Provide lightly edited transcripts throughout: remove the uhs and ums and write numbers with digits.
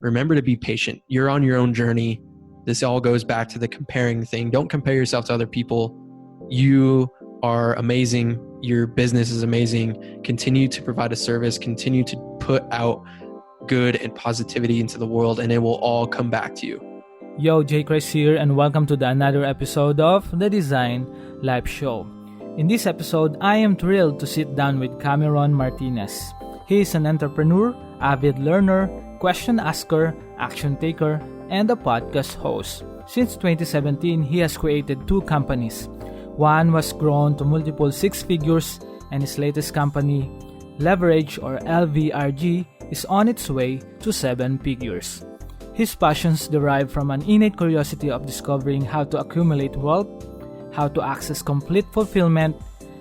remember to be patient. You're on your own journey. This all goes back to the comparing thing. Don't compare yourself to other people. You are amazing. Your business is amazing. Continue to provide a service. Continue to put out good and positivity into the world, and it will all come back to you. Yo, J. Chris here, and welcome to another episode of the Design Live Show. In this episode, I am thrilled to sit down with Cameron Martinez. He is an entrepreneur, avid learner, question asker, action taker, and a podcast host. Since 2017, he has created 2 companies. One was grown to multiple 6 figures, and his latest company, LVRG or LVRG, is on its way to 7 figures. His passions derive from an innate curiosity of discovering how to accumulate wealth, how to access complete fulfillment,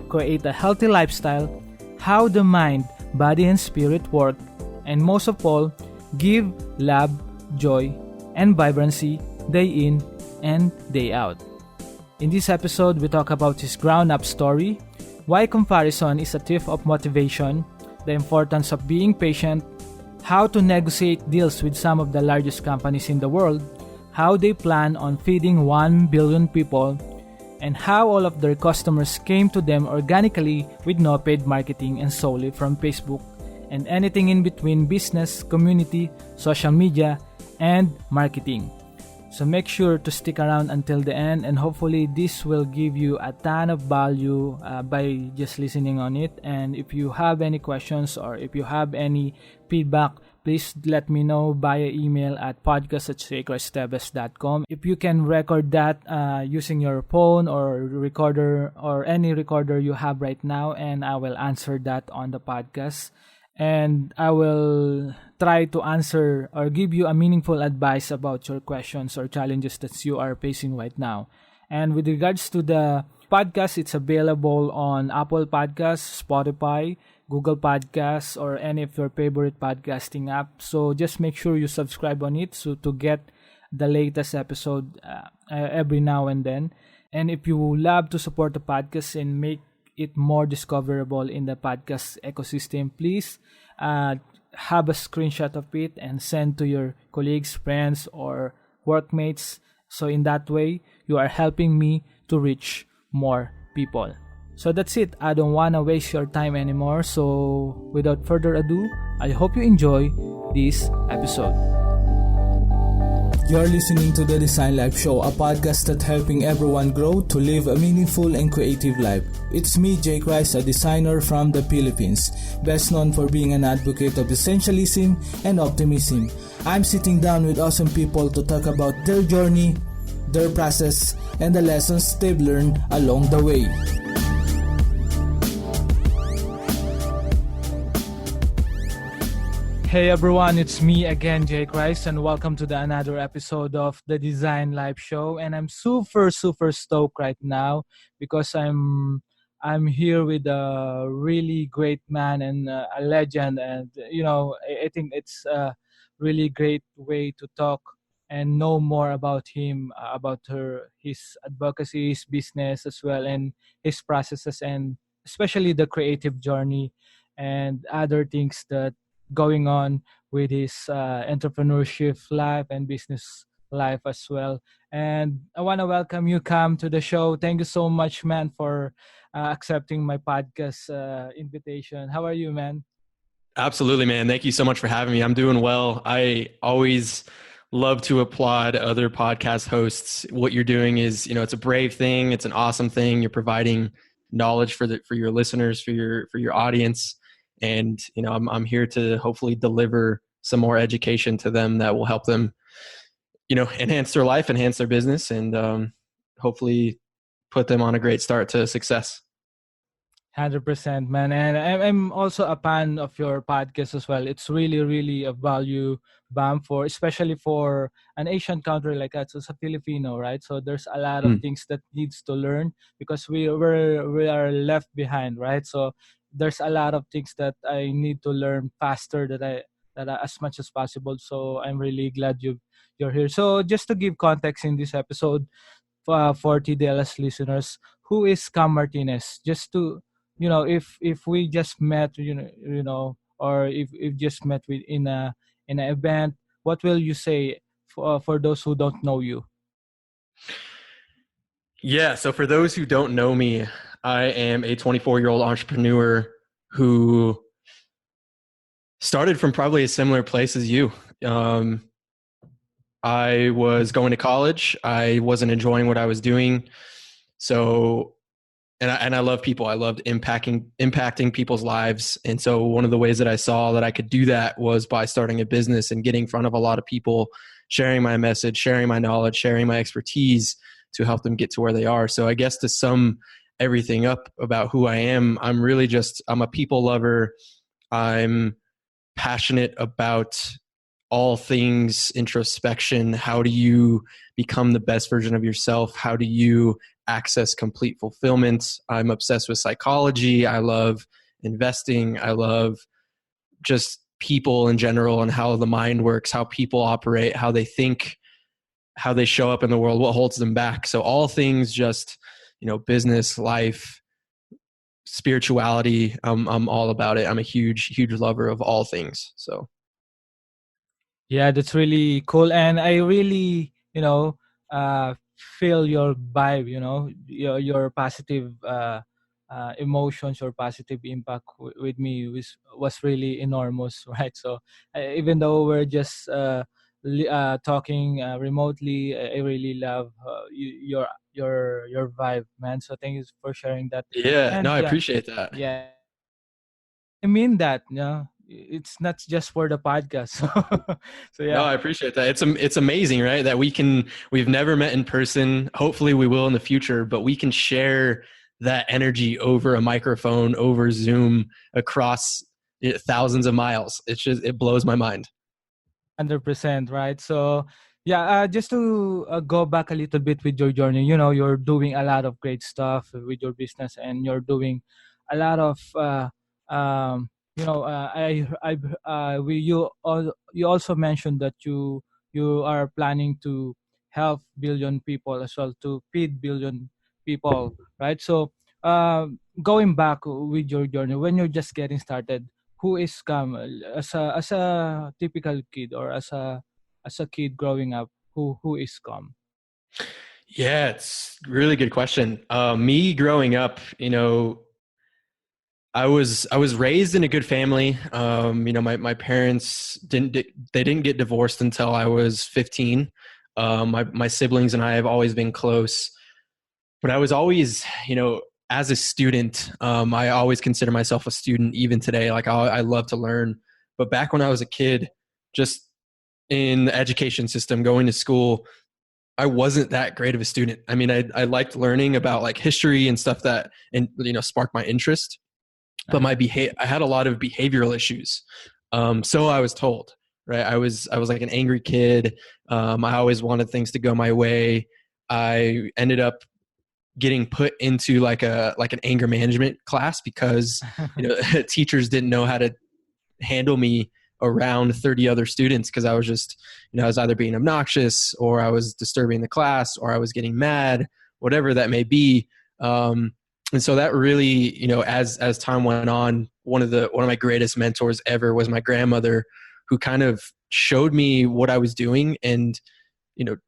create a healthy lifestyle, how the mind, body, and spirit work, and most of all, give love, joy, and vibrancy day in and day out. In this episode, we talk about his ground-up story, why comparison is a thief of motivation, the importance of being patient, how to negotiate deals with some of the largest companies in the world, how they plan on feeding 1 billion people, and how all of their customers came to them organically with no paid marketing and solely from Facebook, and anything in between business, community, social media, and marketing. So make sure to stick around until the end, and hopefully this will give you a ton of value by just listening on it. And if you have any questions or if you have any feedback, please let me know via email at podcast@jchristebes.com. If you can record that using your phone or recorder or any recorder you have right now, and I will answer that on the podcast. And I will try to answer or give you a meaningful advice about your questions or challenges that you are facing right now. And with regards to the podcast, it's available on Apple Podcasts, Spotify, Google Podcasts, or any of your favorite podcasting apps. So just make sure you subscribe on it so to get the latest episode every now and then. And if you love to support the podcast and make it more discoverable in the podcast ecosystem, please have a screenshot of it and send to your colleagues, friends, or workmates. So in that way, you are helping me to reach more people. So that's it. I don't want to waste your time anymore. So without further ado, I hope you enjoy this episode. You're listening to the Design Life Show, a podcast that's helping everyone grow to live a meaningful and creative life. It's me, Jay Christ, a designer from the Philippines, best known for being an advocate of essentialism and optimism. I'm sitting down with awesome people to talk about their journey, their process, and the lessons they've learned along the way. Hey everyone, it's me again, Jay Christ, and welcome to another episode of the Design Live Show. And I'm super stoked right now because I'm here with a really great man and a legend, and I think it's a really great way to talk and know more about him, about his advocacy, his business as well, and his processes, and especially the creative journey and other things that going on with his entrepreneurship life and business life as well. And I want to welcome you, Cam, to the show. Thank you so much, man, for accepting my podcast invitation. How are you, man? Absolutely, man. Thank you so much for having me. I'm doing well. I always love to applaud other podcast hosts. What you're doing is, it's a brave thing. It's an awesome thing. You're providing knowledge for your listeners, for your audience. And, I'm here to hopefully deliver some more education to them that will help them, enhance their life, enhance their business, and hopefully put them on a great start to success. 100%, man. And I'm also a fan of your podcast as well. It's really a value bomb especially for an Asian country like us, as a Filipino, right? So there's a lot of things that needs to learn because we are left behind, right? So there's a lot of things that I need to learn faster that I as much as possible. So I'm really glad you're here. So just to give context in this episode for TDLS listeners, who is Cam Martinez? Just to if we just met, or if just met in an event, what will you say for those who don't know you? Yeah. So for those who don't know me, I am a 24-year-old entrepreneur who started from probably a similar place as you. Um, I was going to college. I wasn't enjoying what I was doing. So, and I love people. I loved impacting people's lives. And so one of the ways that I saw that I could do that was by starting a business and getting in front of a lot of people, sharing my message, sharing my knowledge, sharing my expertise to help them get to where they are. So I guess to sum everything up about who I am, I'm a people lover. I'm passionate about all things introspection. How do you become the best version of yourself? How do you access complete fulfillment? I'm obsessed with psychology. I love investing. I love just people in general and how the mind works, how people operate, how they think, how they show up in the world, what holds them back. So all things just, business, life, spirituality. I'm all about it. I'm a huge lover of all things. So Yeah, that's really cool. And I really, feel your vibe, your positive emotions, your positive impact with me was really enormous, right? So even though we're just talking remotely, I really love your vibe, man. So thank you for sharing that. yeah, no, And I yeah, appreciate that. yeah, I mean that, it's not just for the podcast. So No, yeah. I appreciate that. It's amazing, right? That we've never met in person. Hopefully we will in the future, but we can share that energy over a microphone, over Zoom, across thousands of miles. It blows my mind. 100%, right? So yeah, just to go back a little bit with your journey, you're doing a lot of great stuff with your business, and you're doing a lot of you also mentioned that you are planning to help billion people as well, to feed billion people, right? So going back with your journey, when you're just getting started, who is Kamal as a typical kid, or as a kid growing up, who is Kam? Yeah, it's a really good question. Me growing up, I was raised in a good family. My parents they didn't get divorced until I was 15. My siblings and I have always been close, but I was always, as a student, I always consider myself a student even today. Like I love to learn, but back when I was a kid, just in the education system, going to school, I wasn't that great of a student. I mean, I liked learning about like history and stuff that, and sparked my interest, but Uh-huh. I had a lot of behavioral issues. So I was told, right? I was like an angry kid. I always wanted things to go my way. I ended up getting put into like an anger management class because teachers didn't know how to handle me around 30 other students, because I was just, I was either being obnoxious, or I was disturbing the class, or I was getting mad, whatever that may be. And so that really, as time went on, one of my greatest mentors ever was my grandmother, who kind of showed me what I was doing, and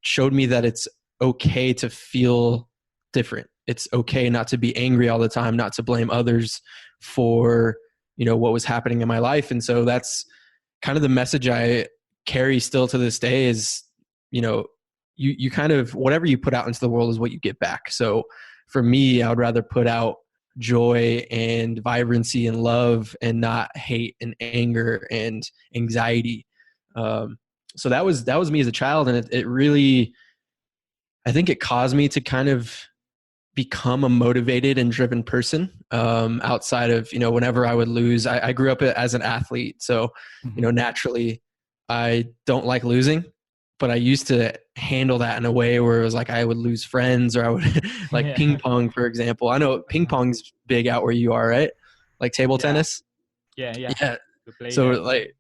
showed me that it's okay to feel different. It's okay not to be angry all the time, not to blame others for what was happening in my life. And so that's kind of the message I carry still to this day is, you kind of, whatever you put out into the world is what you get back. So for me, I would rather put out joy and vibrancy and love, and not hate and anger and anxiety. So that was me as a child. And it really, I think it caused me to kind of become a motivated and driven person, outside of, whenever I would lose. I grew up as an athlete. So, Mhm. naturally I don't like losing, but I used to handle that in a way where it was like I would lose friends, or I would like ping Yeah. pong, for example. I know ping Uh-huh. pong's big out where you are, right? Like table Yeah. tennis. Yeah. Yeah. To play So that. like,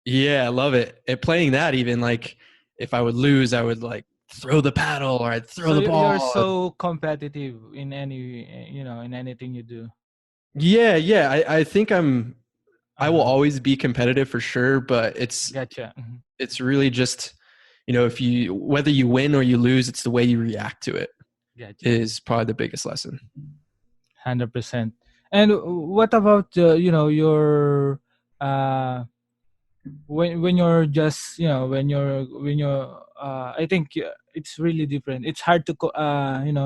yeah, I love it. And playing that, even like if I would lose, I would like throw the paddle, or I'd throw So the you're ball. so competitive in in anything you do. Yeah. I think I will Uh-huh. always be competitive for sure, but it's Gotcha. Mhm. it's really just, if you, whether you win or you lose, it's the way you react to it Gotcha. is probably the biggest lesson. 100%. And what about your uh when you're just when you're I think it's really different. It's hard to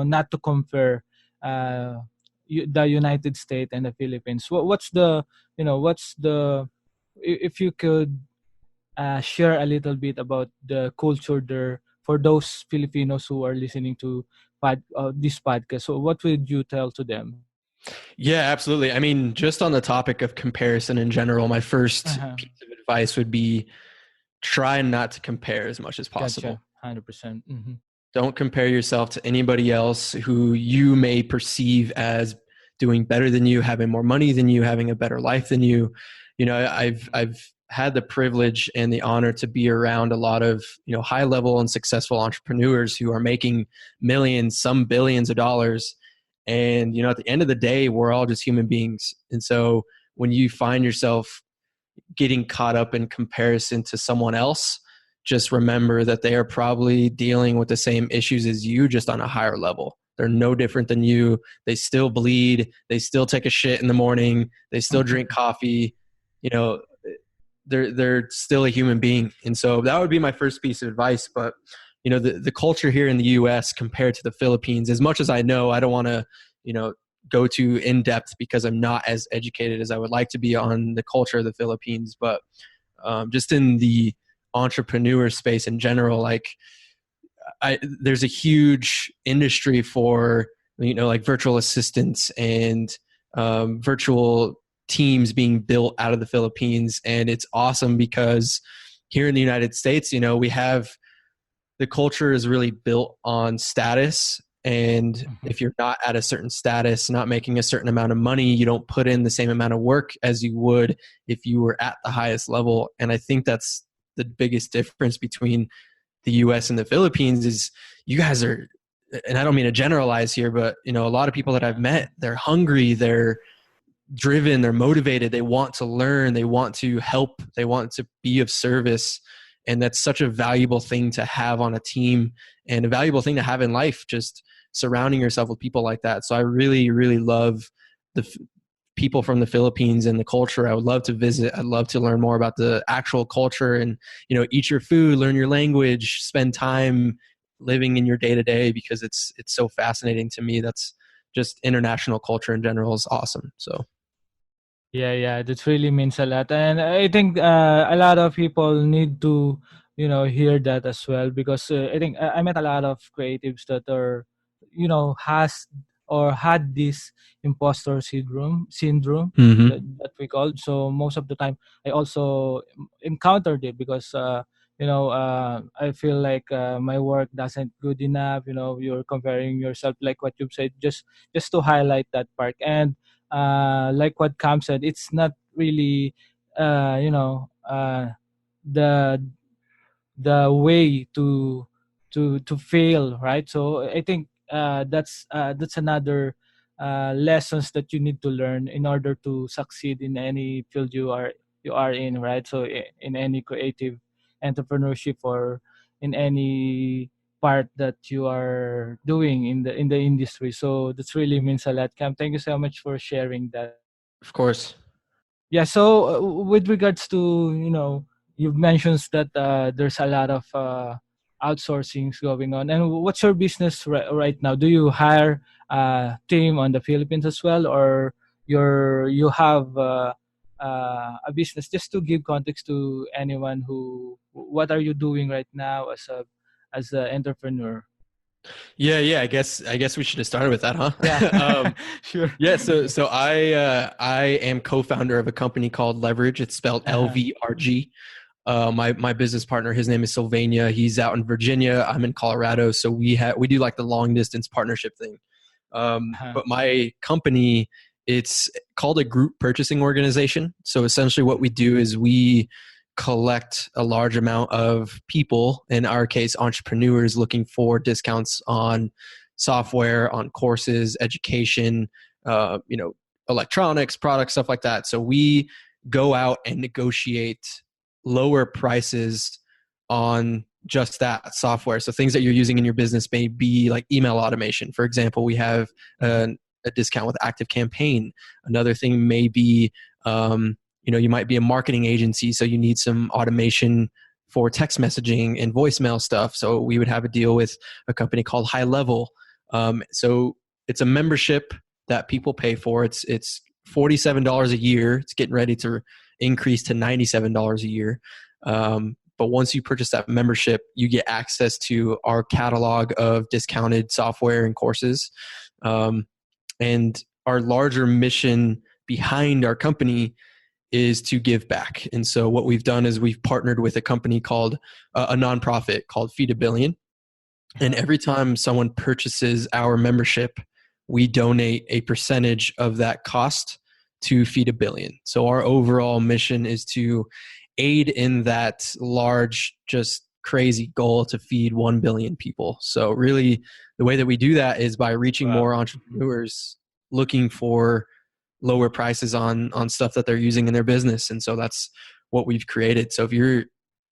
not to compare the United States and the Philippines. What's the what's the if you could share a little bit about the culture there for those Filipinos who are listening to this podcast. So what would you tell to them? Yeah, absolutely. I mean, just on the topic of comparison in general, my first Uh-huh. piece of advice would be try not to compare as much as possible. Gotcha. 100%. Mm-hmm. Don't compare yourself to anybody else who you may perceive as doing better than you, having more money than you, having a better life than you. I've had the privilege and the honor to be around a lot of, high level and successful entrepreneurs who are making millions, some billions of dollars. And, at the end of the day, we're all just human beings. And so when you find yourself getting caught up in comparison to someone else, just remember that they are probably dealing with the same issues as you, just on a higher level. They're no different than you. They still bleed. They still take a shit in the morning. They still drink coffee. You know, they're still a human being. And so that would be my first piece of advice. But, the culture here in the US compared to the Philippines, as much as I know, I don't want to, go too in depth because I'm not as educated as I would like to be on the culture of the Philippines. But just in the entrepreneur space in general, like there's a huge industry for, like virtual assistants and virtual teams being built out of the Philippines. And it's awesome because here in the United States, we have, the culture is really built on status. And if you're not at a certain status, not making a certain amount of money, you don't put in the same amount of work as you would if you were at the highest level. And I think that's the biggest difference between the US and the Philippines is you guys are, and I don't mean to generalize here, but a lot of people that I've met, they're hungry, they're driven, they're motivated, they want to learn, they want to help, they want to be of service. And that's such a valuable thing to have on a team and a valuable thing to have in life, just surrounding yourself with people like that. So I really, really love the people from the Philippines and the culture. I would love to visit. I'd love to learn more about the actual culture and, eat your food, learn your language, spend time living in your day to day, because it's so fascinating to me. That's just international culture in general is awesome. So. Yeah, that really means a lot, and I think a lot of people need to, hear that as well, because I think I met a lot of creatives that are, has or had this imposter syndrome Mm-hmm. that we call. So most of the time, I also encountered it because I feel like my work doesn't good enough. You're comparing yourself, like what you've said, just to highlight that part. And like what Cam said, it's not really the way to fail, right? So I think that's another lessons that you need to learn in order to succeed in any field you are in, right? So in any creative entrepreneurship or in any part that you are doing in the industry. So that's really means a lot. Cam, thank you so much for sharing that. Of course. Yeah. So with regards to you've mentioned that there's a lot of outsourcings going on. And what's your business right now? Do you hire a team on the Philippines as well, or you have a business? Just to give context to anyone who, what are you doing right now as an entrepreneur? Yeah. I guess we should have started with that, huh? Yeah. Sure. Yeah. So I am co-founder of a company called Leverage. It's spelled Uh-huh. LVRG. My business partner, his name is Sylvania. He's out in Virginia. I'm in Colorado. So we do like the long distance partnership thing. Uh-huh. But my company, it's called a group purchasing organization. So essentially what we do is we collect a large amount of people, in our case, entrepreneurs looking for discounts on software, on courses, education, electronics, products, stuff like that. So we go out and negotiate lower prices on just that software. So things that you're using in your business may be like email automation. For example, we have a discount with Active Campaign. Another thing may be, you might be a marketing agency, so you need some automation for text messaging and voicemail stuff. So we would have a deal with a company called High Level. So it's a membership that people pay for. It's $47 a year. It's getting ready to increase to $97 a year. But once you purchase that membership, you get access to our catalog of discounted software and courses. And our larger mission behind our company is to give back. And so what we've done is we've partnered with a company called a nonprofit called Feed a Billion. And every time someone purchases our membership, we donate a percentage of that cost to Feed a Billion. So our overall mission is to aid in that large, just crazy goal to feed 1 billion people. So really the way that we do that is by reaching more entrepreneurs looking for lower prices on stuff that they're using in their business. And so that's what we've created. So if you're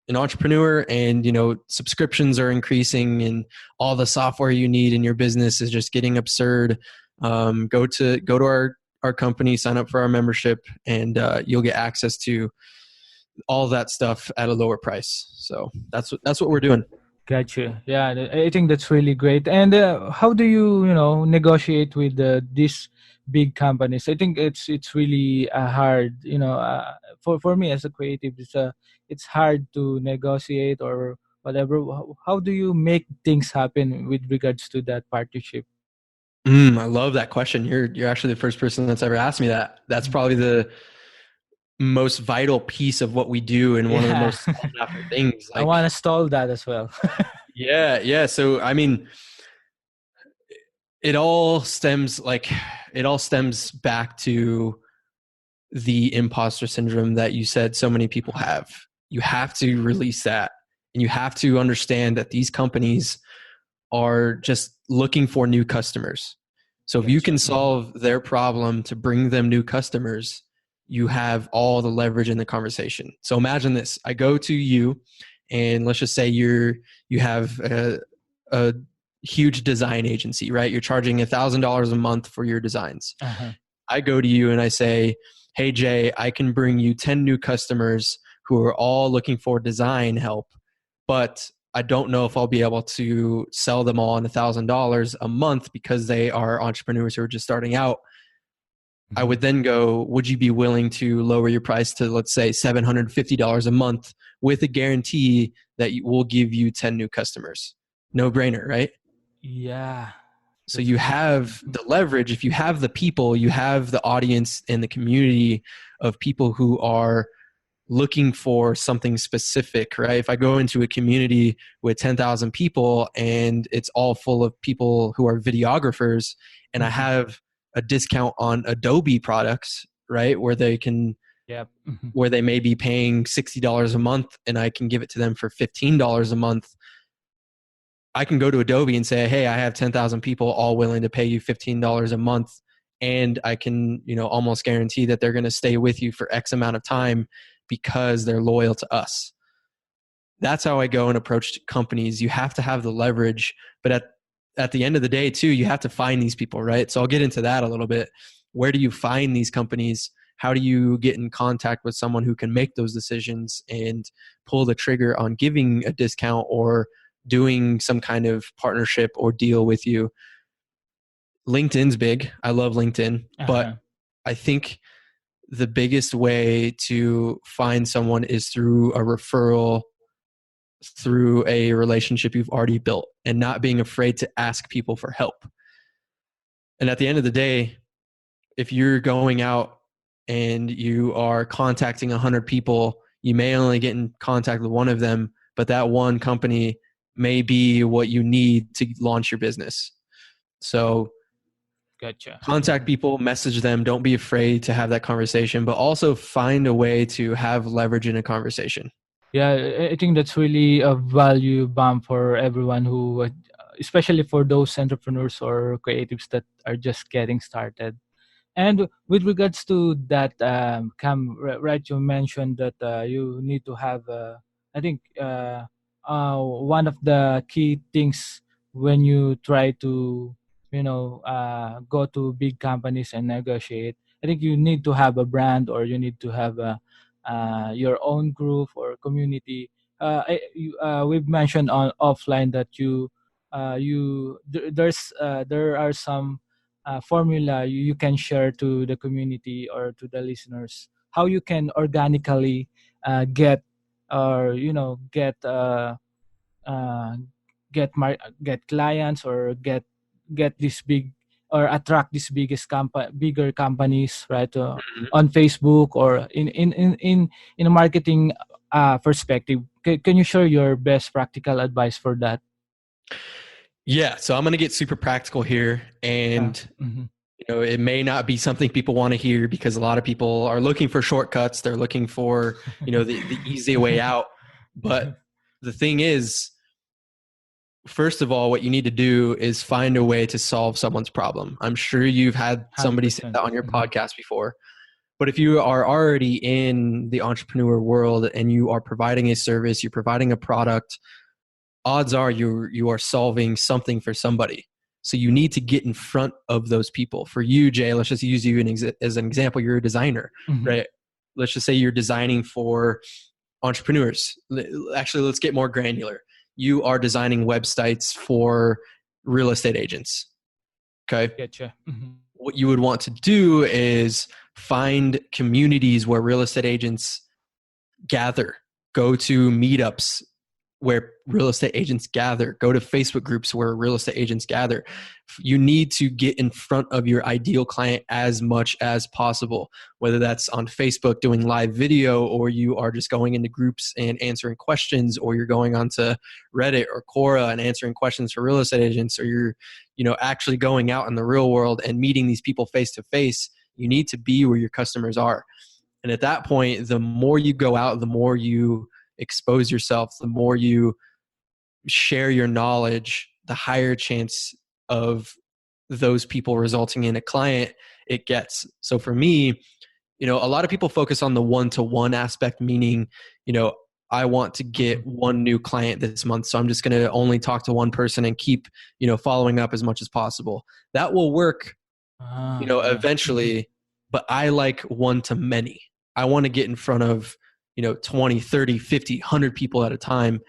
an entrepreneur and subscriptions are increasing and all the software you need in your business is just getting absurd, go to our company, sign up for our membership, and you'll get access to all that stuff at a lower price. So that's what we're doing. Gotcha. Yeah, I think that's really great. And how do you negotiate with these big companies? I think it's really hard. For me as a creative, it's hard to negotiate or whatever. How do you make things happen with regards to that partnership? I love that question. You're actually the first person that's ever asked me that. That's probably the most vital piece of what we do and one of the most sought after things. I want to stall that as well. Yeah. So I mean, it all stems back to the imposter syndrome that you said so many people have. You have to release that, and you have to understand that these companies are just looking for new customers. So if you can solve their problem to bring them new customers, you have all the leverage in the conversation. So imagine this. I go to you and let's just say you have a huge design agency, right? You're charging $1,000 a month for your designs. I go to you and I say, hey, Jay, I can bring you 10 new customers who are all looking for design help, but I don't know if I'll be able to sell them all on $1,000 a month because they are entrepreneurs who are just starting out. I would then go, would you be willing to lower your price to, let's say, $750 a month with a guarantee that we'll give you 10 new customers? No brainer, right? Yeah. So you have the leverage. If you have the people, you have the audience and the community of people who are looking for something specific, right? If I go into a community with 10,000 people and it's all full of people who are videographers, and I have a discount on Adobe products, right, where they can, where they may be paying $60 a month, and I can give it to them for $15 a month. I can go to Adobe and say, hey, I have 10,000 people all willing to pay you $15 a month, and I can, almost guarantee that they're going to stay with you for X amount of time because they're loyal to us. That's how I go and approach companies. You have to have the leverage, but at the end of the day too, you have to find these people, right? So I'll get into that a little bit. Where do you find these companies? How do you get in contact with someone who can make those decisions and pull the trigger on giving a discount or doing some kind of partnership or deal with you? LinkedIn's big. I love LinkedIn, but I think the biggest way to find someone is through a referral, through a relationship you've already built, and not being afraid to ask people for help. And at the end of the day, if you're going out and you are contacting 100 people, you may only get in contact with one of them, but that one company may be what you need to launch your business. So contact people, message them. Don't be afraid to have that conversation, but also find a way to have leverage in a conversation. Yeah, I think that's really a value bump for everyone who, especially for those entrepreneurs or creatives that are just getting started. And with regards to that, Cam, right, you mentioned that you need to have, I think, one of the key things when you try to go to big companies and negotiate. I think you need to have a brand, or you need to have a your own group or community. We've mentioned on offline that there are some formula you can share to the community or to the listeners, how you can organically get, or uh, get clients, or get this big, or attract these bigger companies, right? On Facebook, or in a marketing perspective. Can you share your best practical advice for that? Yeah, so I'm going to get super practical here, Yeah. and Mm-hmm. it may not be something people want to hear because a lot of people are looking for shortcuts. They're looking for, the easy way out. But the thing is, first of all, what you need to do is find a way to solve someone's problem. I'm sure you've had somebody say 100%. that on your Mm-hmm. podcast before. But if you are already in the entrepreneur world and you are providing a service, you're providing a product, odds are you are solving something for somebody. So you need to get in front of those people. For you, Jay, let's just use you as an example. You're a designer, Mm-hmm. right? Let's just say you're designing for entrepreneurs. Actually, let's get more granular. You are designing websites for real estate agents. Okay. Getcha. Mm-hmm. What you would want to do is find communities where real estate agents gather, go to meetups where real estate agents gather, go to Facebook groups where real estate agents gather. You need to get in front of your ideal client as much as possible, whether that's on Facebook doing live video, or you are just going into groups and answering questions, or you're going onto Reddit or Quora and answering questions for real estate agents, or you're actually going out in the real world and meeting these people face to face. You need to be where your customers are. And at that point, the more you go out, the more you expose yourself, the more you share your knowledge, the higher chance of those people resulting in a client it gets. So for me, a lot of people focus on the one-to-one aspect, meaning, I want to get one new client this month, so I'm just going to only talk to one person and keep, following up as much as possible. That will work, Yeah. eventually, but I like one-to-many. I want to get in front of 20, 30, 50, 100 people at a time.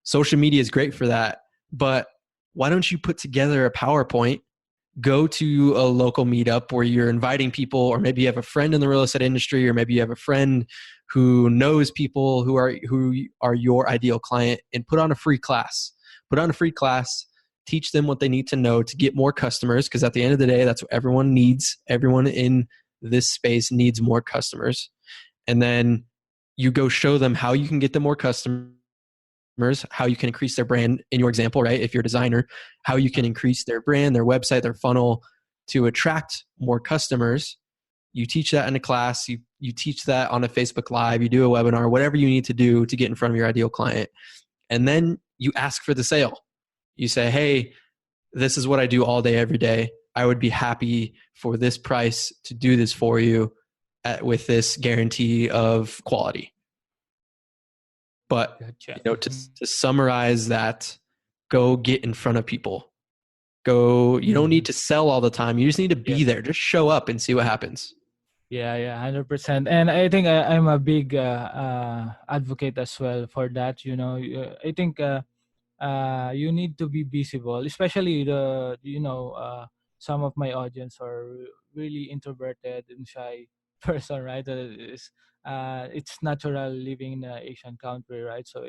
Social media is great for that, but why don't you put together a PowerPoint, go to a local meetup where you're inviting people, or maybe you have a friend in the real estate industry, or maybe you have a friend who knows people who are your ideal client, and put on a free class. Teach them what they need to know to get more customers, because at the end of the day, that's what everyone needs. Everyone in this space needs more customers. And then you go show them how you can get them more customers, how you can increase their brand, in your example, right? If you're a designer, how you can increase their brand, their website, their funnel to attract more customers. You teach that in a class, you teach that on a Facebook Live, you do a webinar, whatever you need to do to get in front of your ideal client. And then you ask for the sale. You say, hey, this is what I do all day, every day. I would be happy for this price to do this for you with this guarantee of quality. But Gotcha. to summarize that, go get in front of people. You don't need to sell all the time. You just need to be there. Just show up and see what happens. Yeah, 100%. And I think I'm a big advocate as well for that. I think you need to be visible, especially some of my audience are really introverted and shy person, right? It's natural living in an Asian country, right? So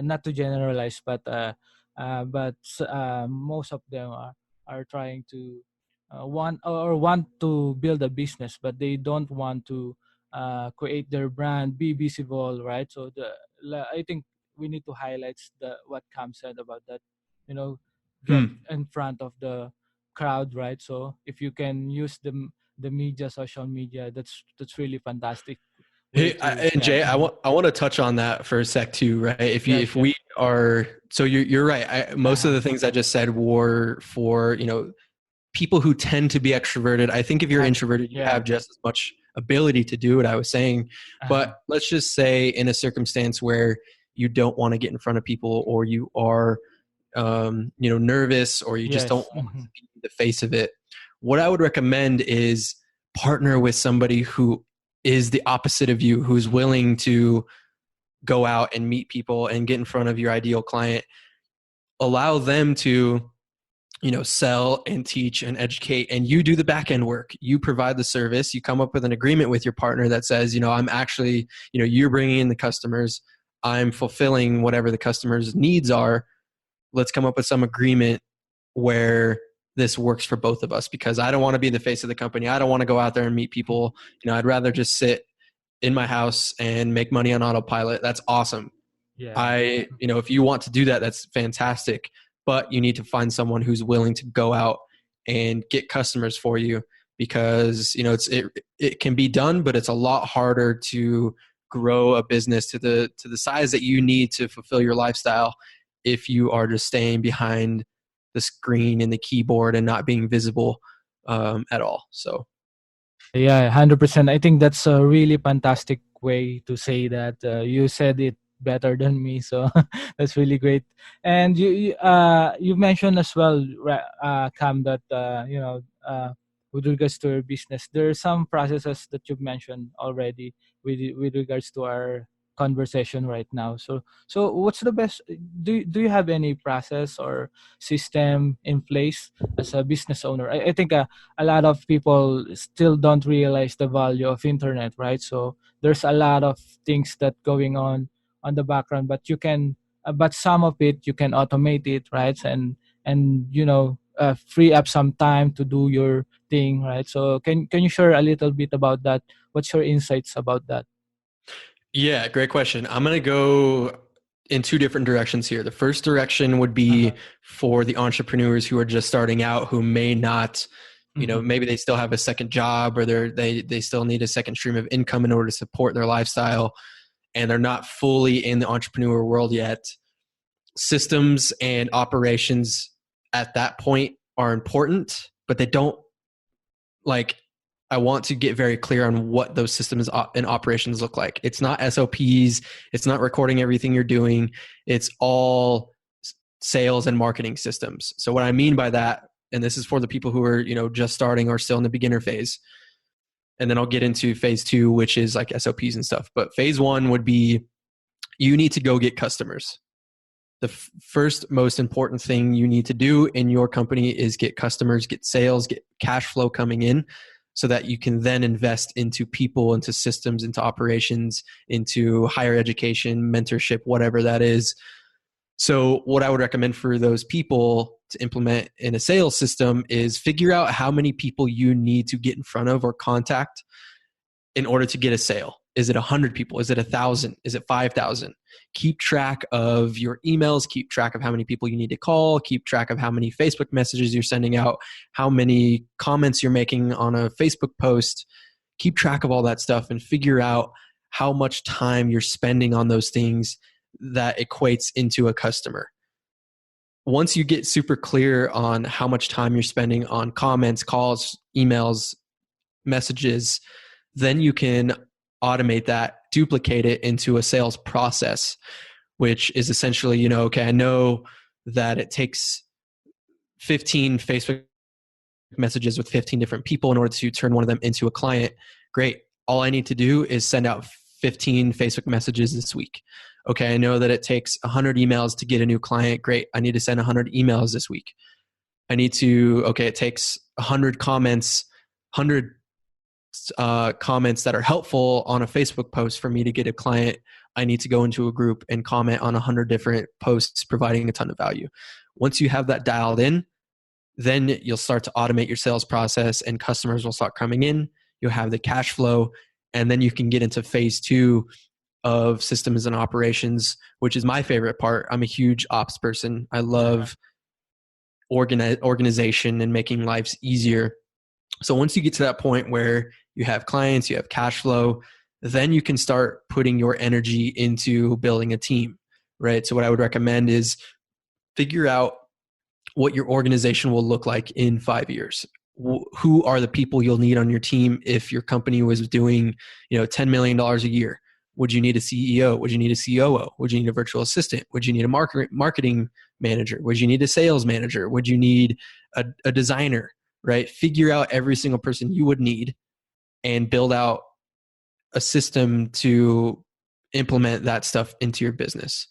not to generalize, but most of them are trying to want to build a business, but they don't want to create their brand, be visible, right? So I think we need to highlight what Cam said about that. You know, get in front of the crowd, right? So if you can use the media, social media, that's really fantastic way Hey, to and Jay, I want to touch on that for a sec too, right? If gotcha. we are, so you're right. Most of the things I just said were for people who tend to be extroverted. I think if you're introverted, you have just as much ability to do what I was saying. But let's just say in a circumstance where you don't want to get in front of people, or you are nervous, or you just don't Yes. want to be the face of it. What I would recommend is partner with somebody who is the opposite of you, who's willing to go out and meet people and get in front of your ideal client. Allow them to, sell and teach and educate, and you do the back end work. You provide the service. You come up with an agreement with your partner that says, I'm actually, you're bringing in the customers. I'm fulfilling whatever the customer's needs are. Let's come up with some agreement where this works for both of us, because I don't want to be the face of the company. I don't want to go out there and meet people. I'd rather just sit in my house and make money on autopilot. That's awesome. Yeah. If you want to do that, that's fantastic. But you need to find someone who's willing to go out and get customers for you, because it can be done, but it's a lot harder to grow a business to the size that you need to fulfill your lifestyle if you are just staying behind the screen and the keyboard and not being visible at all. So Yeah, 100%. I think that's a really fantastic way to say that. You said it better than me, so that's really great. And you mentioned as well, Cam, that with regards to your business, there are some processes that you've mentioned already with regards to our conversation right now. So what's the best? Do you have any process or system in place as a business owner? I think a lot of people still don't realize the value of internet, right? So there's a lot of things that going on the background, but you can but some of it you can automate it, right? And free up some time to do your thing, right? So can you share a little bit about that? What's your insights about that? yeah, great question. I'm going to go in two different directions here. The first direction would be Uh-huh. for the entrepreneurs who are just starting out, who may not, Mm-hmm. maybe they still have a second job, or they still need a second stream of income in order to support their lifestyle, and they're not fully in the entrepreneur world yet. Systems and operations at that point are important, but they don't, like, I want to get very clear on what those systems and operations look like. It's not SOPs. It's not recording everything you're doing. It's all sales and marketing systems. So what I mean by that, and this is for the people who are, just starting or still in the beginner phase, and then I'll get into phase two, which is like SOPs and stuff. But phase one would be, you need to go get customers. The first most important thing you need to do in your company is get customers, get sales, get cash flow coming in, so that you can then invest into people, into systems, into operations, into higher education, mentorship, whatever that is. So what I would recommend for those people to implement in a sales system is figure out how many people you need to get in front of or contact in order to get a sale. Is it 100 people? Is it 1,000? Is it 5,000? Keep track of your emails. Keep track of how many people you need to call. Keep track of how many Facebook messages you're sending out, how many comments you're making on a Facebook post. Keep track of all that stuff and figure out how much time you're spending on those things that equates into a customer. Once you get super clear on how much time you're spending on comments, calls, emails, messages, then you can automate that, duplicate it into a sales process, which is essentially, okay, I know that it takes 15 Facebook messages with 15 different people in order to turn one of them into a client. Great. All I need to do is send out 15 Facebook messages this week. Okay, I know that it takes 100 emails to get a new client. Great. I need to send 100 emails this week. It takes 100 comments, 100 comments that are helpful on a Facebook post for me to get a client. I need to go into a group and comment on 100 different posts providing a ton of value. Once you have that dialed in, then you'll start to automate your sales process and customers will start coming in. You'll have the cash flow, and then you can get into phase two of systems and operations, which is my favorite part. I'm a huge ops person. I love organization and making lives easier. So once you get to that point where you have clients, you have cash flow, then you can start putting your energy into building a team, right? So what I would recommend is figure out what your organization will look like in 5 years. Who are the people you'll need on your team if your company was doing, $10 million a year? Would you need a CEO? Would you need a COO? Would you need a virtual assistant? Would you need a marketing manager? Would you need a sales manager? Would you need a designer, right? Figure out every single person you would need and build out a system to implement that stuff into your business.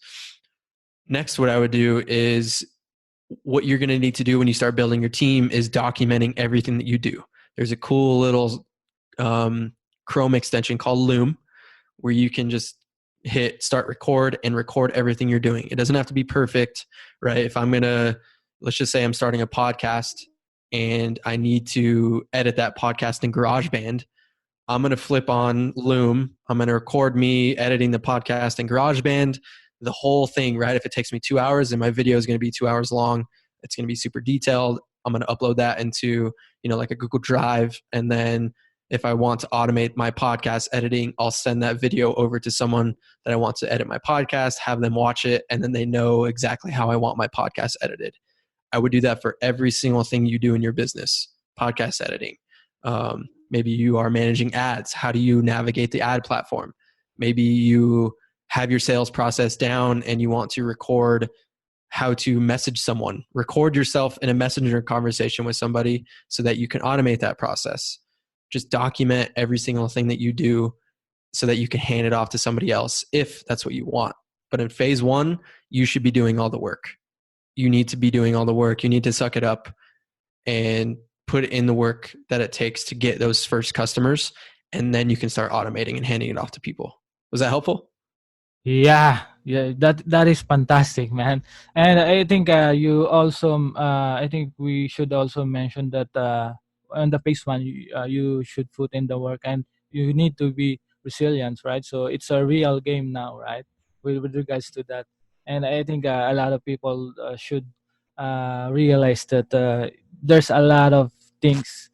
Next, what I would do is what you're going to need to do when you start building your team is documenting everything that you do. There's a cool little Chrome extension called Loom where you can just hit start record and record everything you're doing. It doesn't have to be perfect, right? If I'm going to, let's just say I'm starting a podcast and I need to edit that podcast in GarageBand, I'm going to flip on Loom. I'm going to record me editing the podcast in GarageBand, the whole thing, right? If it takes me 2 hours and my video is going to be 2 hours long, it's going to be super detailed. I'm going to upload that into, like a Google Drive. And then if I want to automate my podcast editing, I'll send that video over to someone that I want to edit my podcast, have them watch it, and then they know exactly how I want my podcast edited. I would do that for every single thing you do in your business, podcast editing. Maybe you are managing ads. How do you navigate the ad platform? Maybe you have your sales process down and you want to record how to message someone. Record yourself in a messenger conversation with somebody so that you can automate that process. Just document every single thing that you do so that you can hand it off to somebody else if that's what you want. But in phase 1, you should be doing all the work. You need to be doing all the work. You need to suck it up and put in the work that it takes to get those first customers. And then you can start automating and handing it off to people. Was that helpful? Yeah, that is fantastic, man. And I think you also, I think we should also mention that on the phase 1, you should put in the work, and you need to be resilient, right? So it's a real game now, right? With regards to that, and I think a lot of people should realize that there's a lot of things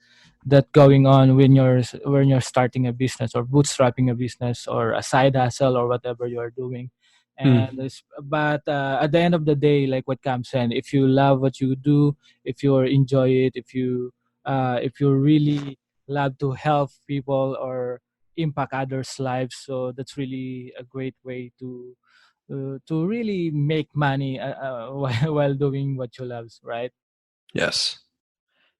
that going on when you're starting a business or bootstrapping a business or a side hustle or whatever you are doing. And but at the end of the day, like what Cam said, if you love what you do, if you enjoy it, if you really love to help people or impact others' lives, so that's really a great way to really make money while doing what you love, right? Yes.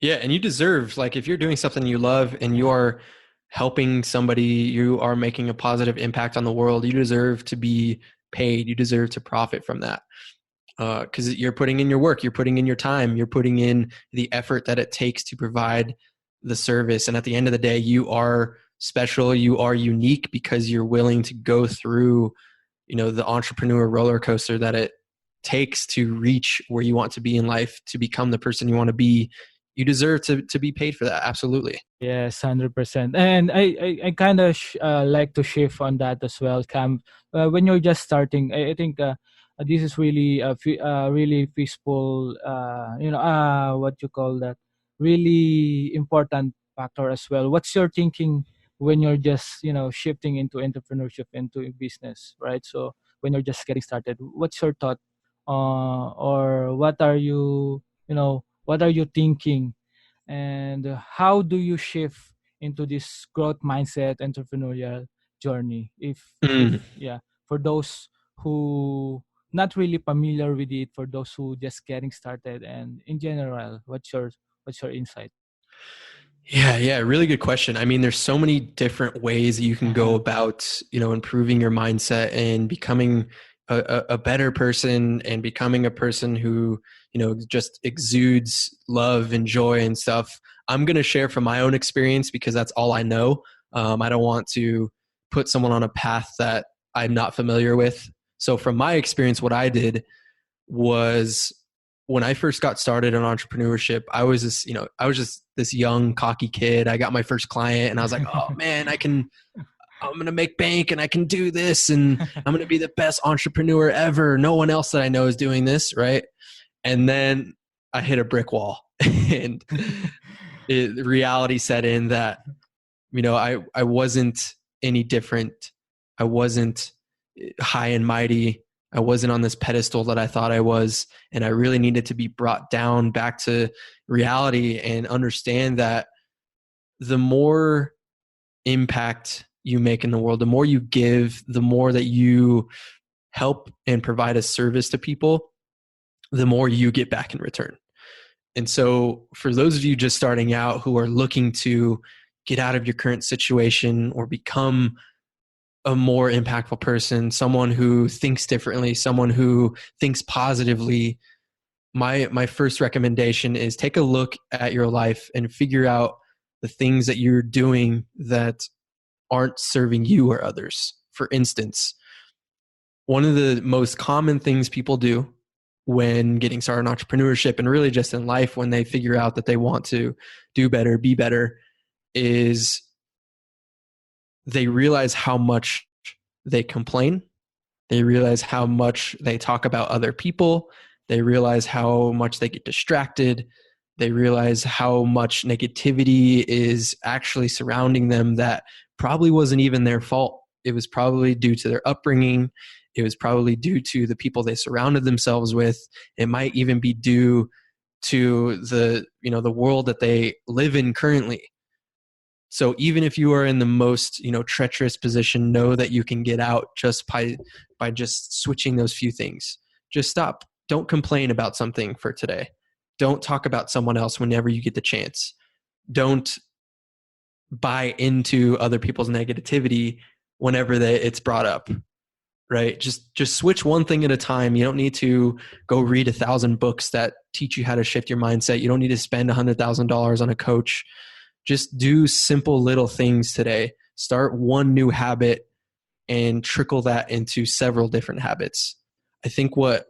Yeah, and you deserve, like, if you're doing something you love and you are helping somebody, you are making a positive impact on the world, you deserve to be paid. You deserve to profit from that. Because you're putting in your work, you're putting in your time, you're putting in the effort that it takes to provide the service. And at the end of the day, you are special, you are unique because you're willing to go through, the entrepreneur roller coaster that it takes to reach where you want to be in life, to become the person you want to be. You deserve to be paid for that. Absolutely. Yes, 100%. And I kind of like to shift on that as well, Cam. When you're just starting, I think this is really really peaceful. What you call that? Really important factor as well. What's your thinking when you're just shifting into entrepreneurship, into business, right? So when you're just getting started, what's your thought, or what are you thinking? And how do you shift into this growth mindset entrepreneurial journey, if Mm. yeah, for those who not really familiar with it, for those who just getting started, and in general, what's your insight? Yeah, really good question. I mean, there's so many different ways that you can go about, improving your mindset and becoming a better person and becoming a person who, just exudes love and joy and stuff. I'm going to share from my own experience because that's all I know. I don't want to put someone on a path that I'm not familiar with. So from my experience, what I did was, when I first got started in entrepreneurship, I was just this young, cocky kid. I got my first client and I was like, oh man, I'm going to make bank and I can do this and I'm going to be the best entrepreneur ever. No one else that I know is doing this. Right. And then I hit a brick wall and the reality set in that, I wasn't any different. I wasn't high and mighty. I wasn't on this pedestal that I thought I was. And I really needed to be brought down back to reality and understand that the more impact you make in the world, the more you give, the more that you help and provide a service to people, the more you get back in return. And so for those of you just starting out who are looking to get out of your current situation or become a more impactful person, someone who thinks differently, someone who thinks positively, my first recommendation is take a look at your life and figure out the things that you're doing that aren't serving you or others. For instance, one of the most common things people do when getting started in entrepreneurship and really just in life when they figure out that they want to do better, be better, is they realize how much they complain. They realize how much they talk about other people. They realize how much they get distracted. They realize how much negativity is actually surrounding them that probably wasn't even their fault. It was probably due to their upbringing. It was probably due to the people they surrounded themselves with. It might even be due to the world that they live in currently. So even if you are in the most, treacherous position, know that you can get out just by just switching those few things. Just stop. Don't complain about something for today. Don't talk about someone else whenever you get the chance. Don't buy into other people's negativity whenever it's brought up. Right? Just switch one thing at a time. You don't need to go read 1,000 books that teach you how to shift your mindset. You don't need to spend $100,000 on a coach. Just do simple little things today. Start one new habit and trickle that into several different habits. I think what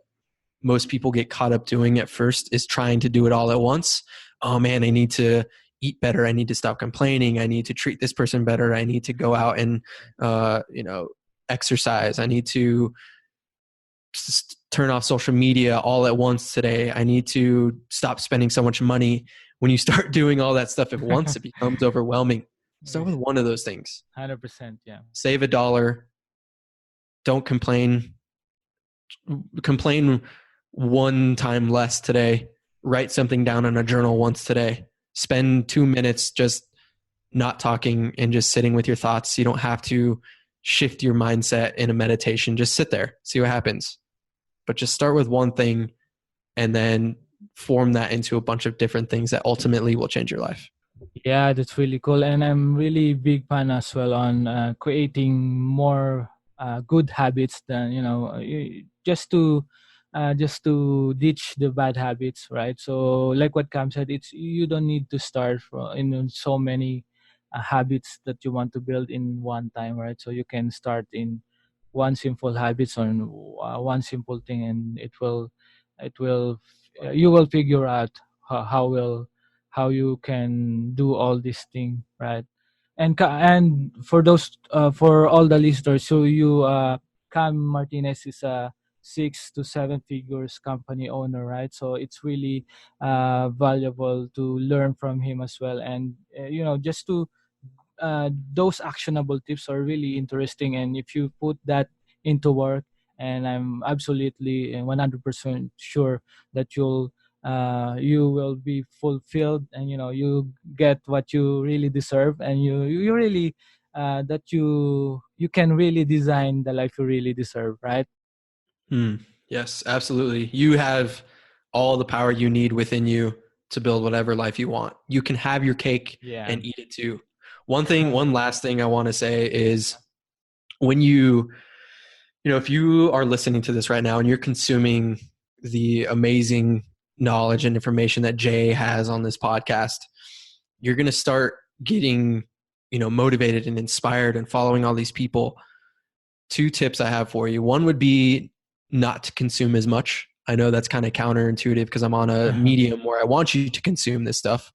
most people get caught up doing at first is trying to do it all at once. Oh man, I need to eat better. I need to stop complaining. I need to treat this person better. I need to go out and, exercise. I need to turn off social media all at once today. I need to stop spending so much money. When you start doing all that stuff at once, it becomes overwhelming. Start with one of those things. 100%. Yeah. Save $1. Don't complain. Complain one time less today. Write something down in a journal once today. Spend 2 minutes just not talking and just sitting with your thoughts. You don't have to shift your mindset in a meditation. Just sit there, see what happens. But just start with one thing and then form that into a bunch of different things that ultimately will change your life. Yeah, that's really cool. And I'm really big fan as well on creating more good habits than, just to ditch the bad habits, right? So like what Cam said, you don't need to start in so many habits that you want to build in one time, right? So you can start in one simple habits on one simple thing, and you will figure out how you can do all this thing, right? And for all the listeners, so Cam Martinez is a 6 to 7 figures company owner, right? So it's really valuable to learn from him as well, and just to those actionable tips are really interesting, and if you put that into work, and I'm absolutely 100% sure that you will be fulfilled, and you get what you really deserve, and you really that you can really design the life you really deserve, right? Yes, absolutely. You have all the power you need within you to build whatever life you want. You can have your cake Yeah. and eat it too. One last thing I want to say is when if you are listening to this right now and you're consuming the amazing knowledge and information that Jay has on this podcast, you're going to start getting, motivated and inspired and following all these people. 2 tips I have for you. One would be not to consume as much. I know that's kind of counterintuitive because I'm on a medium where I want you to consume this stuff,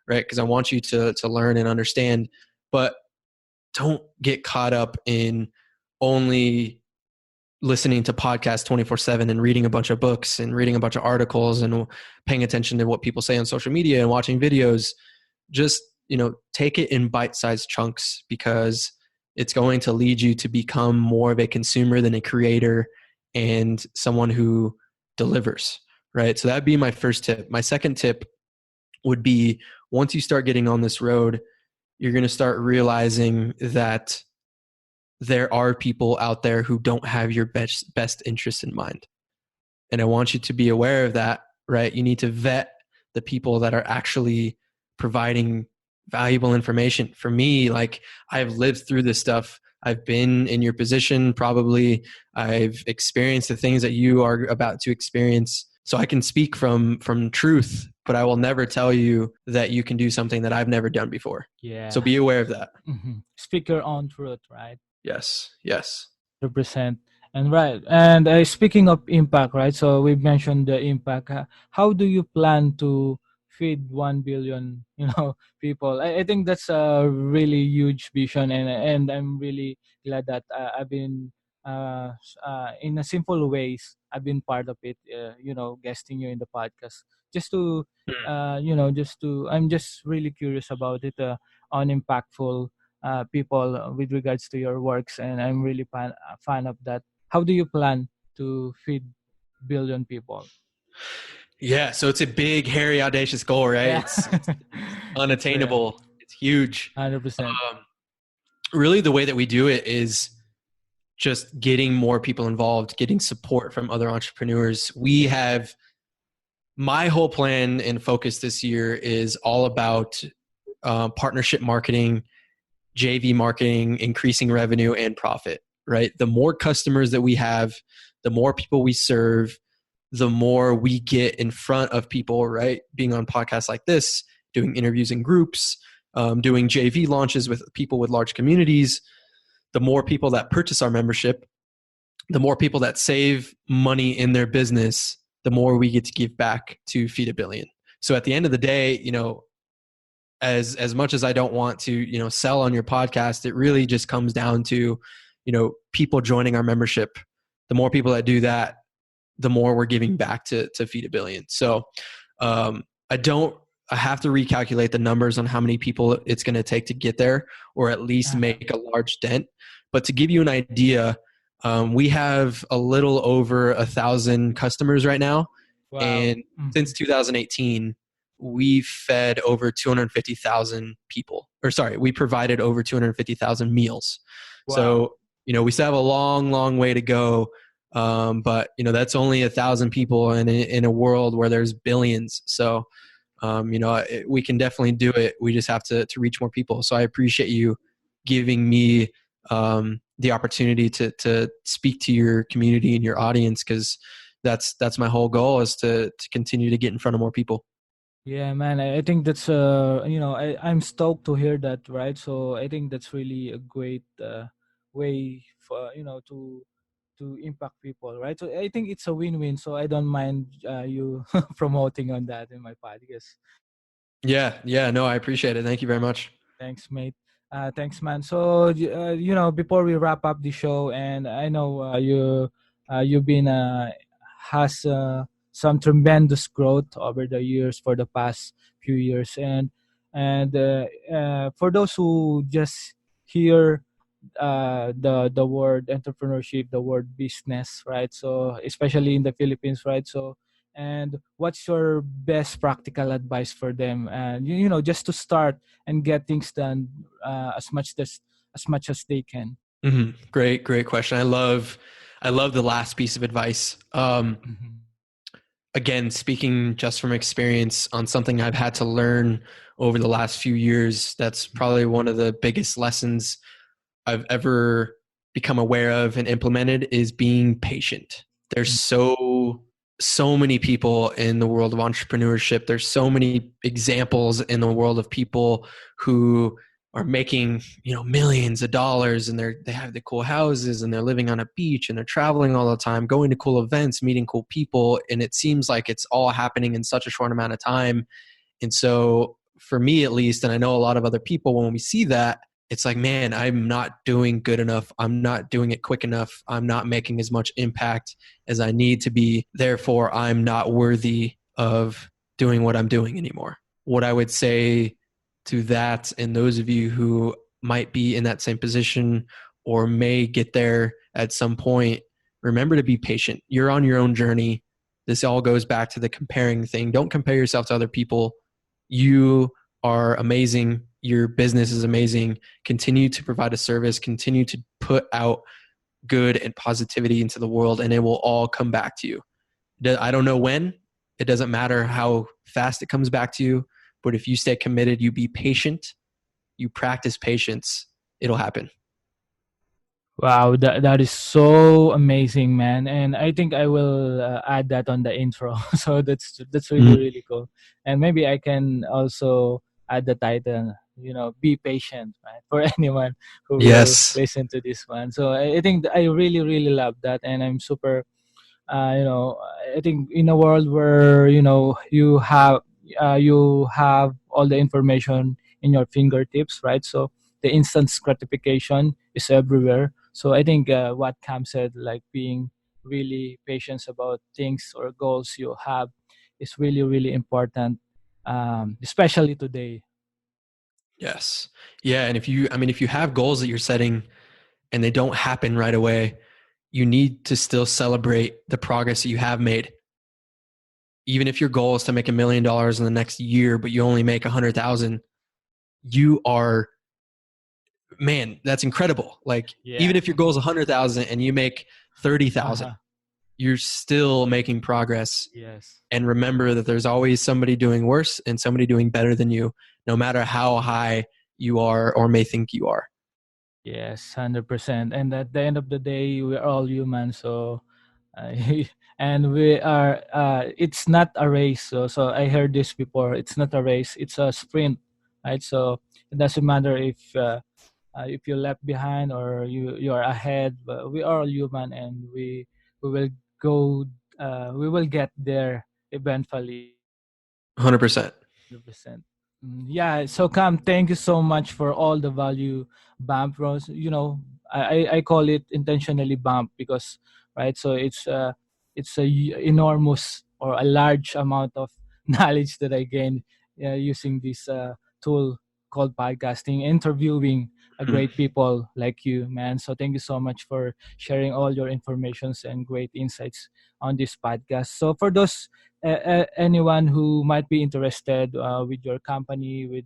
right? Because I want you to learn and understand, but don't get caught up in only listening to podcasts 24/7 and reading a bunch of books and reading a bunch of articles and paying attention to what people say on social media and watching videos. Just, take it in bite-sized chunks, because it's going to lead you to become more of a consumer than a creator and someone who delivers, right? So that'd be my first tip. My second tip would be, once you start getting on this road, you're going to start realizing that there are people out there who don't have your best interest in mind. And I want you to be aware of that, right? You need to vet the people that are actually providing valuable information. For me, like, I've lived through this stuff. I've been in your position, probably. I've experienced the things that you are about to experience. So I can speak from truth, but I will never tell you that you can do something that I've never done before. So Yeah. be aware of that. Speak your own truth, right? Yes. Yes. 100%. And right. And speaking of impact, right? So we've mentioned the impact. How do you plan to feed 1 billion, people? I think that's a really huge vision, and I'm really glad that I've been in a simple ways. I've been part of it. Guesting you in the podcast, just to, I'm just really curious about it. On impactful people with regards to your works, and I'm really a fan of that. How do you plan to feed billion people? Yeah, so it's a big, hairy, audacious goal, right? Yeah. It's unattainable. It's huge. 100%. Really, the way that we do it is just getting more people involved, getting support from other entrepreneurs. My whole plan and focus this year is all about partnership marketing, JV marketing, increasing revenue and profit, right? The more customers that we have, the more people we serve, the more we get in front of people, right? Being on podcasts like this, doing interviews in groups, doing JV launches with people with large communities, the more people that purchase our membership, the more people that save money in their business, the more we get to give back to Feed a Billion. So at the end of the day, as much as I don't want to, sell on your podcast, it really just comes down to, people joining our membership. The more people that do that, the more we're giving back to Feed a Billion. So I have to recalculate the numbers on how many people it's going to take to get there, or at least make a large dent. But to give you an idea, we have a little over 1,000 customers right now. Wow. And since 2018, we fed over 250,000 people, we provided over 250,000 meals. Wow. So, we still have a long, long way to go. But that's only 1,000 people in a world where there's billions. So, we can definitely do it. We just have to reach more people. So I appreciate you giving me the opportunity to speak to your community and your audience, because that's my whole goal, is to continue to get in front of more people. Yeah, man, I think that's I'm stoked to hear that, right? So I think that's really a great way for to impact people, right? So I think it's a win-win. So I don't mind you promoting on that in my podcast. Yeah, no, I appreciate it. Thank you very much. Thanks, mate. Thanks, man. So before we wrap up the show, and I know you've been has some tremendous growth over the years, for the past few years, and for those who just hear the word entrepreneurship, the word business, right? So especially in the Philippines, right? So, and what's your best practical advice for them, and just to start and get things done as much as they can? Mm-hmm. Great question. I love the last piece of advice. Again, speaking just from experience on something I've had to learn over the last few years, that's probably one of the biggest lessons I've ever become aware of and implemented, is being patient. There's so many people in the world of entrepreneurship. There's so many examples in the world of people who are making, millions of dollars, and they have the cool houses, and they're living on a beach, and they're traveling all the time, going to cool events, meeting cool people. And it seems like it's all happening in such a short amount of time. And so for me, at least, and I know a lot of other people, when we see that, it's like, man, I'm not doing good enough. I'm not doing it quick enough. I'm not making as much impact as I need to be. Therefore, I'm not worthy of doing what I'm doing anymore. What I would say to that, and those of you who might be in that same position or may get there at some point, remember to be patient. You're on your own journey. This all goes back to the comparing thing. Don't compare yourself to other people. You are amazing. your business is amazing. Continue to provide a service, continue to put out good and positivity into the world, and it will all come back to you. I don't know when. It doesn't matter how fast it comes back to you, but if you stay committed, you be patient, you practice patience, it'll happen. Wow, that is so amazing, man. And I think I will add that on the intro. So that's really Mm. really cool. And maybe I can also add the title, be patient, right? For anyone who will Yes. listen to this one. So I think I really really love that, and I'm super I think in a world where you have all the information in your fingertips, right? So the instant gratification is everywhere. So I think what Cam said, like being really patient about things or goals you have, is really really important, especially today. Yes. Yeah. And if you have goals that you're setting and they don't happen right away, you need to still celebrate the progress that you have made. Even if your goal is to make $1 million in the next year, but you only make 100,000, you are, man, that's incredible. Like, Yeah. even if your goal is 100,000 and you make 30,000, Uh-huh. you're still making progress. Yes. And remember that there's always somebody doing worse and somebody doing better than you, no matter how high you are or may think you are. Yes, 100%. And at the end of the day, we're all human. So, uh, and we are. It's not a race. So I heard this before. It's not a race. It's a sprint, right? So it doesn't matter if you're left behind or you are ahead. But we are all human, and we will go. We will get there eventually. 100%. 100%. Yeah, so Cam, thank you so much for all the value bump, Rose. I call it intentionally bump because, right, so it's enormous or a large amount of knowledge that I gained using this tool called podcasting, interviewing a Mhm. great people like you, man. So thank you so much for sharing all your informations and great insights on this podcast. So for those anyone who might be interested with your company with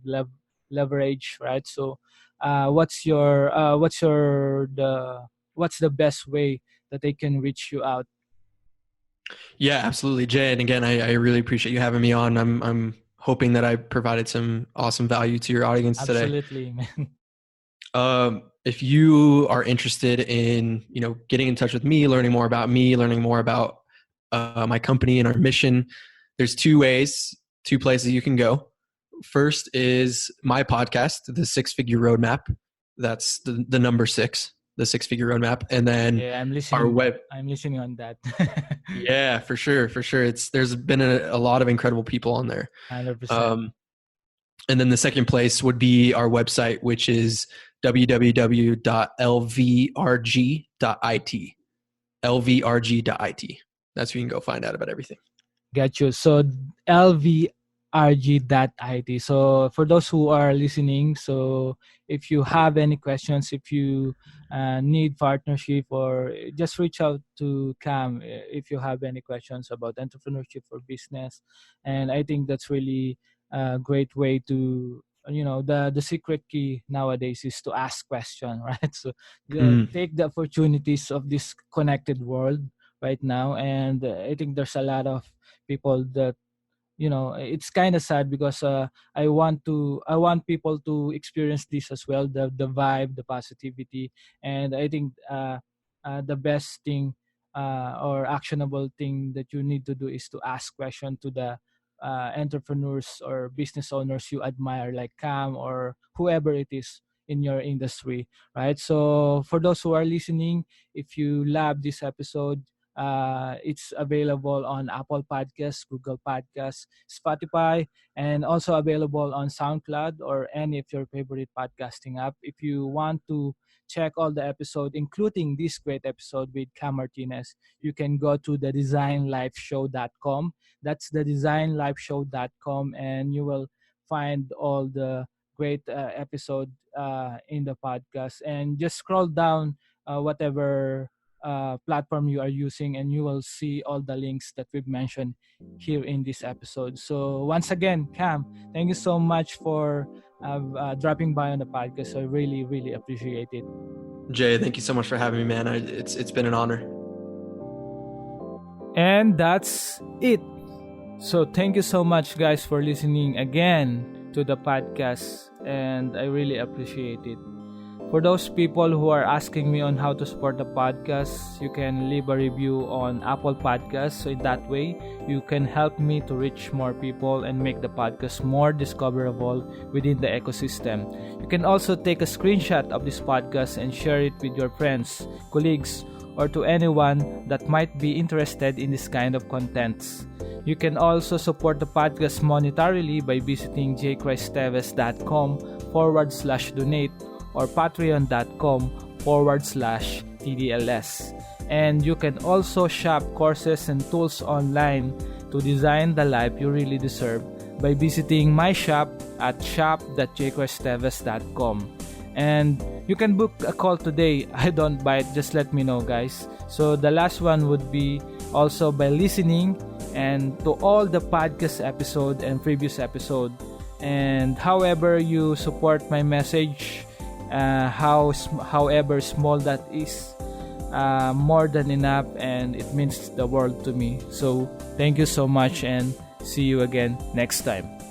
leverage, right? So what's the best way that they can reach you out? Yeah, absolutely, Jay. And again, I really appreciate you having me on. I'm hoping that I provided some awesome value to your audience today. Absolutely, man. If you are interested in, getting in touch with me, learning more about my company and our mission, there's two places you can go. First is my podcast, The Six Figure Roadmap. That's the number six, the Six Figure Roadmap. And then Yeah, our web. I'm listening on that. Yeah, for sure. For sure. There's been a lot of incredible people on there. 100%. Um, and then the second place would be our website, which is www.lvrg.it. lvrg.it. That's where you can go find out about everything. Got you. So lvrg.it. So for those who are listening, so if you have any questions, if you need partnership, or just reach out to Cam if you have any questions about entrepreneurship or business. And I think that's really a great way to the secret key nowadays is to ask question, right? So Mm. take the opportunities of this connected world right now, and I think there's a lot of people that it's kind of sad because I want people to experience this as well, the vibe, the positivity. And I think the best thing or actionable thing that you need to do is to ask question to the entrepreneurs or business owners you admire, like Cam or whoever it is in your industry, right? So for those who are listening, if you love this episode, it's available on Apple Podcasts, Google Podcasts, Spotify, and also available on SoundCloud or any of your favorite podcasting app. If you want to check all the episode, including this great episode with Cam Martinez, you can go to the designlifeshow.com. That's the designlifeshow.com, and you will find all the great episode in the podcast. And just scroll down whatever platform you are using, and you will see all the links that we've mentioned here in this episode. So once again, Cam, thank you so much for dropping by on the podcast. So I really, really appreciate it. Jay, thank you so much for having me, man. It's been an honor. And that's it. So thank you so much, guys, for listening again to the podcast, and I really appreciate it. For those people who are asking me on how to support the podcast, you can leave a review on Apple Podcasts. So in that way, you can help me to reach more people and make the podcast more discoverable within the ecosystem. You can also take a screenshot of this podcast and share it with your friends, colleagues, or to anyone that might be interested in this kind of contents. You can also support the podcast monetarily by visiting jchristevez.com/donate or patreon.com/TDLS. And you can also shop courses and tools online to design the life you really deserve by visiting my shop at shop.jchristevez.com. And you can book a call today. I don't bite, just let me know, guys. So the last one would be also by listening and to all the podcast episode and previous episode. And however you support my message, however small that is, more than enough, and it means the world to me. So thank you so much, and see you again next time.